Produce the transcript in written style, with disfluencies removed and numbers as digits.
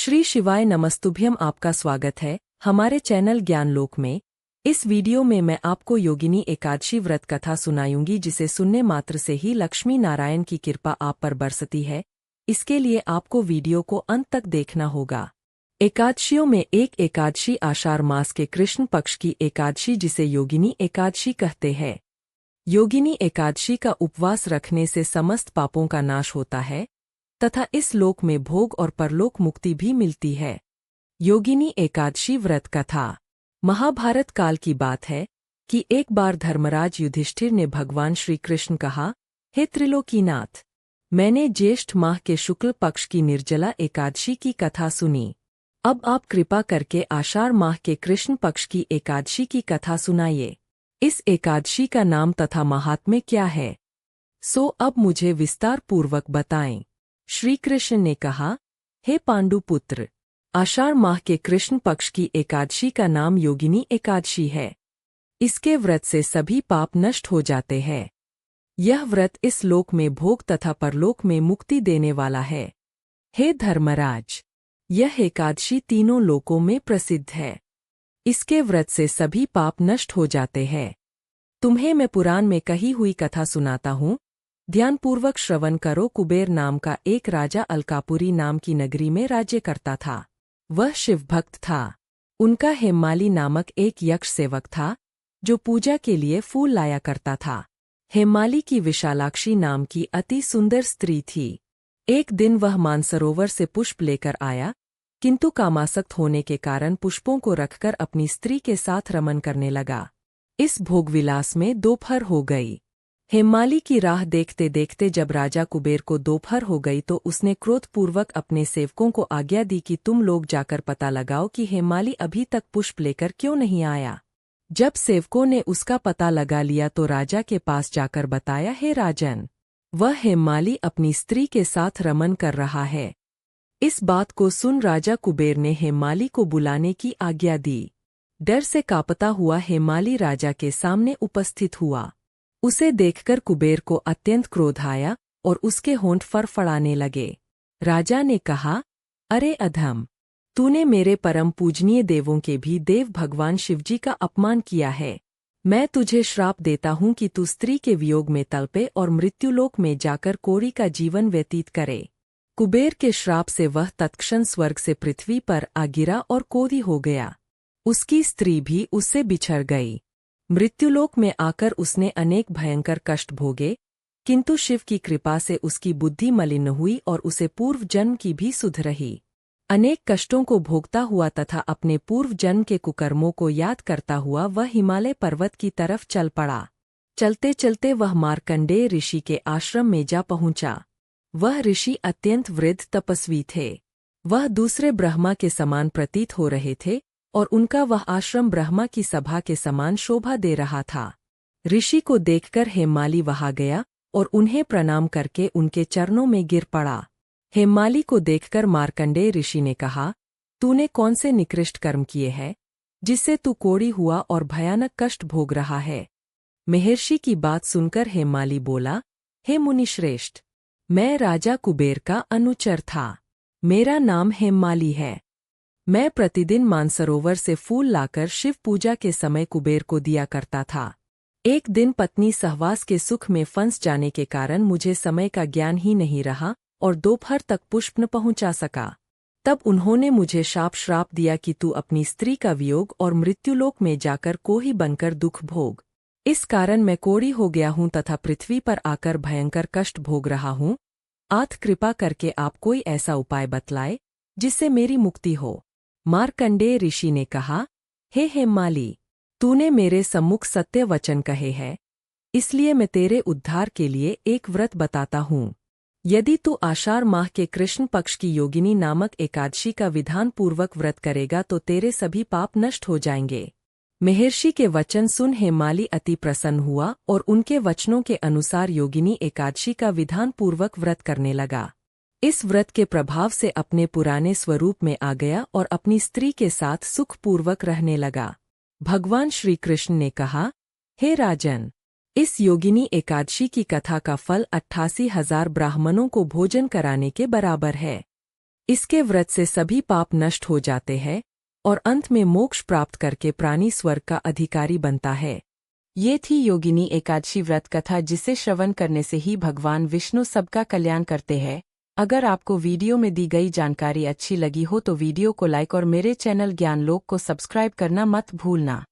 श्री शिवाय नमस्तुभ्यम। आपका स्वागत है हमारे चैनल ज्ञानलोक में। इस वीडियो में मैं आपको योगिनी एकादशी व्रत कथा सुनाऊंगी, जिसे सुनने मात्र से ही लक्ष्मी नारायण की कृपा आप पर बरसती है। इसके लिए आपको वीडियो को अंत तक देखना होगा। एकादशियों में एक एकादशी आषाढ़ मास के कृष्ण पक्ष की एकादशी, जिसे योगिनी एकादशी कहते हैं। योगिनी एकादशी का उपवास रखने से समस्त पापों का नाश होता है तथा इस लोक में भोग और परलोक मुक्ति भी मिलती है। योगिनी एकादशी व्रत कथा महाभारत काल की बात है कि एक बार धर्मराज युधिष्ठिर ने भगवान श्री कृष्ण कहा, हे त्रिलोकीनाथ, मैंने ज्येष्ठ माह के शुक्ल पक्ष की निर्जला एकादशी की कथा सुनी। अब आप कृपा करके आषाढ़ माह के कृष्ण पक्ष की एकादशी की कथा सुनाइए। इस एकादशी का नाम तथा महात्म्य क्या है, सो अब मुझे विस्तार पूर्वक बताएं। श्री कृष्ण ने कहा, हे पांडुपुत्र, आषाढ़ माह के कृष्ण पक्ष की एकादशी का नाम योगिनी एकादशी है। इसके व्रत से सभी पाप नष्ट हो जाते हैं। यह व्रत इस लोक में भोग तथा परलोक में मुक्ति देने वाला है। हे धर्मराज, यह एकादशी तीनों लोकों में प्रसिद्ध है। इसके व्रत से सभी पाप नष्ट हो जाते हैं। तुम्हें मैं पुराण में कही हुई कथा सुनाता हूँ, ध्यानपूर्वक श्रवण करो। कुबेर नाम का एक राजा अलकापुरी नाम की नगरी में राज्य करता था। वह शिवभक्त था। उनका हेमाली नामक एक यक्ष सेवक था, जो पूजा के लिए फूल लाया करता था। हेमाली की विशालाक्षी नाम की अति सुंदर स्त्री थी। एक दिन वह मानसरोवर से पुष्प लेकर आया, किंतु कामासक्त होने के कारण पुष्पों को रखकर अपनी स्त्री के साथ रमन करने लगा। इस भोगविलास में दोपहर हो गई। हेमाली की राह देखते देखते जब राजा कुबेर को दोपहर हो गई तो उसने क्रोधपूर्वक अपने सेवकों को आज्ञा दी कि तुम लोग जाकर पता लगाओ कि हेमाली अभी तक पुष्प लेकर क्यों नहीं आया। जब सेवकों ने उसका पता लगा लिया तो राजा के पास जाकर बताया, हे राजन, वह हेमाली अपनी स्त्री के साथ रमन कर रहा है। इस बात को सुन राजा कुबेर ने हेमाली को बुलाने की आज्ञा दी। डर से कांपता हुआ हेमाली राजा के सामने उपस्थित हुआ। उसे देखकर कुबेर को अत्यंत क्रोध आया और उसके होंठ फड़फड़ाने लगे। राजा ने कहा, अरे अधम, तूने मेरे परम पूजनीय देवों के भी देव भगवान शिवजी का अपमान किया है। मैं तुझे श्राप देता हूँ कि तू स्त्री के वियोग में तड़पे और मृत्युलोक में जाकर कोढ़ी का जीवन व्यतीत करे। कुबेर के श्राप से वह तत्क्षण स्वर्ग से पृथ्वी पर आ गिरा और कोढ़ी हो गया। उसकी स्त्री भी उससे बिछड़ गई। मृत्युलोक में आकर उसने अनेक भयंकर कष्ट भोगे, किंतु शिव की कृपा से उसकी बुद्धि मलिन हुई और उसे पूर्व जन्म की भी सुध रही। अनेक कष्टों को भोगता हुआ तथा अपने पूर्व जन्म के कुकर्मों को याद करता हुआ वह हिमालय पर्वत की तरफ चल पड़ा। चलते चलते वह मार्कंडेय ऋषि के आश्रम में जा पहुंचा। वह ऋषि अत्यंत वृद्ध तपस्वी थे। वह दूसरे ब्रह्मा के समान प्रतीत हो रहे थे और उनका वह आश्रम ब्रह्मा की सभा के समान शोभा दे रहा था। ऋषि को देखकर हेमाली वहां गया और उन्हें प्रणाम करके उनके चरणों में गिर पड़ा। हेमाली को देखकर मार्कंडेय ऋषि ने कहा, तूने कौन से निकृष्ट कर्म किए हैं, जिससे तू कोढ़ी हुआ और भयानक कष्ट भोग रहा है। महर्षि की बात सुनकर हेमाली बोला, हे मुनिश्रेष्ठ, मैं राजा कुबेर का अनुचर था। मेरा नाम हेमाली है। मैं प्रतिदिन मानसरोवर से फूल लाकर शिव पूजा के समय कुबेर को दिया करता था। एक दिन पत्नी सहवास के सुख में फंस जाने के कारण मुझे समय का ज्ञान ही नहीं रहा और दोपहर तक पुष्प न पहुंचा सका। तब उन्होंने मुझे श्राप दिया कि तू अपनी स्त्री का वियोग और मृत्युलोक में जाकर कोढ़ी बनकर दुख भोग। इस कारण मैं कोढ़ी हो गया हूँ तथा पृथ्वी पर आकर भयंकर कष्ट भोग रहा हूँ। आत कृपा करके आप कोई ऐसा उपाय बतलाए जिससे मेरी मुक्ति हो। मार्कंडेय ऋषि ने कहा, हे हेमाली, तूने मेरे सम्मुख सत्य वचन कहे हैं, इसलिए मैं तेरे उद्धार के लिए एक व्रत बताता हूँ। यदि तू आषाढ़ माह के कृष्ण पक्ष की योगिनी नामक एकादशी का विधान पूर्वक व्रत करेगा तो तेरे सभी पाप नष्ट हो जाएंगे। महर्षि के वचन सुन हेमाली अति प्रसन्न हुआ और उनके वचनों के अनुसार योगिनी एकादशी का विधान पूर्वक व्रत करने लगा। इस व्रत के प्रभाव से अपने पुराने स्वरूप में आ गया और अपनी स्त्री के साथ सुखपूर्वक रहने लगा। भगवान श्री कृष्ण ने कहा, हे राजन, इस योगिनी एकादशी की कथा का फल 88,000 ब्राह्मणों को भोजन कराने के बराबर है। इसके व्रत से सभी पाप नष्ट हो जाते हैं और अंत में मोक्ष प्राप्त करके प्राणी स्वर्ग का अधिकारी बनता है। ये थी योगिनी एकादशी व्रत कथा, जिसे श्रवण करने से ही भगवान विष्णु सबका कल्याण करते हैं। अगर आपको वीडियो में दी गई जानकारी अच्छी लगी हो तो वीडियो को लाइक और मेरे चैनल ज्ञानलोक को सब्सक्राइब करना मत भूलना।